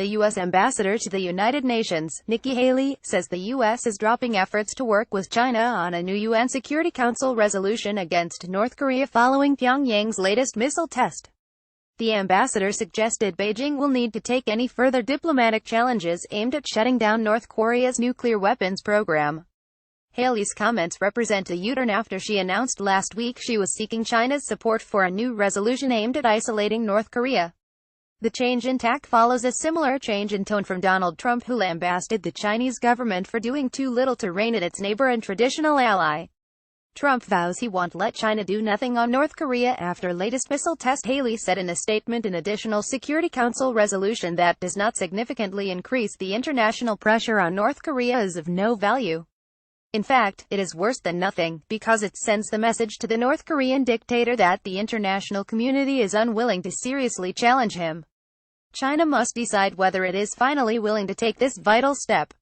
The U.S. ambassador to the United Nations, Nikki Haley, says the U.S. is dropping efforts to work with China on a new UN Security Council resolution against North Korea following Pyongyang's latest missile test. The ambassador suggested Beijing will need to take any further diplomatic challenges aimed at shutting down North Korea's nuclear weapons program. Haley's comments represent a U-turn after she announced last week she was seeking China's support for a new resolution aimed at isolating North Korea. The change in tack follows a similar change in tone from Donald Trump, who lambasted the Chinese government for doing too little to rein in its neighbor and traditional ally. Trump vows he won't let China do nothing on North Korea after latest missile test. Haley said in a statement an additional Security Council resolution that does not significantly increase the international pressure on North Korea is of no value. In fact, it is worse than nothing, because it sends the message to the North Korean dictator that the international community is unwilling to seriously challenge him. China must decide whether it is finally willing to take this vital step.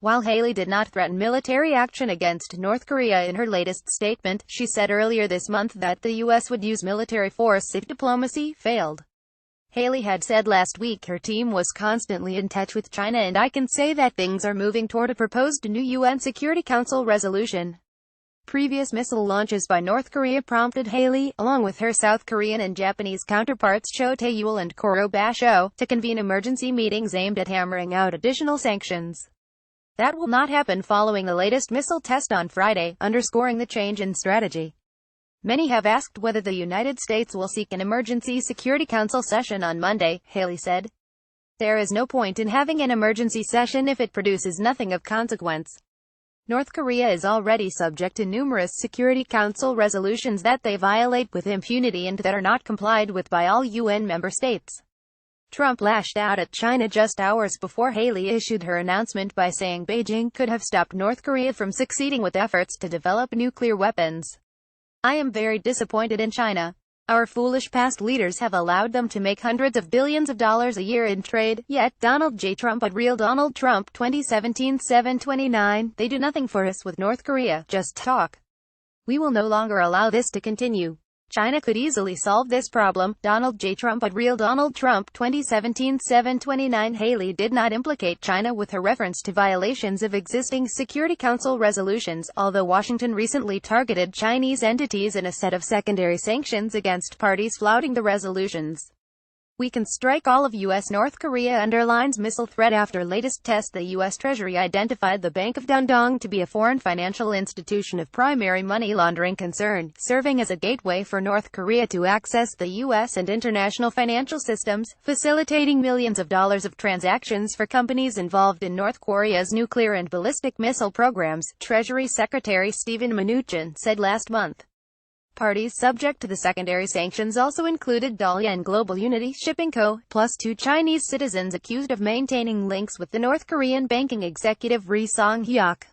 While Haley did not threaten military action against North Korea in her latest statement, she said earlier this month that the U.S. would use military force if diplomacy failed. Haley had said last week her team was constantly in touch with China and I can say that things are moving toward a proposed new UN Security Council resolution. Previous missile launches by North Korea prompted Haley, along with her South Korean and Japanese counterparts Cho Tae-yul and Koro Basho, to convene emergency meetings aimed at hammering out additional sanctions. That will not happen following the latest missile test on Friday, underscoring the change in strategy. Many have asked whether the United States will seek an emergency Security Council session on Monday, Haley said. There is no point in having an emergency session if it produces nothing of consequence. North Korea is already subject to numerous Security Council resolutions that they violate with impunity and that are not complied with by all UN member states. Trump lashed out at China just hours before Haley issued her announcement by saying Beijing could have stopped North Korea from succeeding with efforts to develop nuclear weapons. I am very disappointed in China. Our foolish past leaders have allowed them to make hundreds of billions of dollars a year in trade, yet Donald J. Trump at Real Donald Trump 2017-729, they do nothing for us with North Korea, just talk. We will no longer allow this to continue. China could easily solve this problem. Donald J. Trump at Real Donald Trump 2017-729. Haley did not implicate China with her reference to violations of existing Security Council resolutions, although Washington recently targeted Chinese entities in a set of secondary sanctions against parties flouting the resolutions. We can strike all of U.S. North Korea underlines missile threat. After latest test, the U.S. Treasury identified the Bank of Dandong to be a foreign financial institution of primary money laundering concern, serving as a gateway for North Korea to access the U.S. and international financial systems, facilitating millions of dollars of transactions for companies involved in North Korea's nuclear and ballistic missile programs, Treasury Secretary Steven Mnuchin said last month. Parties subject to the secondary sanctions also included Dalian and Global Unity Shipping Co., plus 2 Chinese citizens accused of maintaining links with the North Korean banking executive Ri Song-hyuk.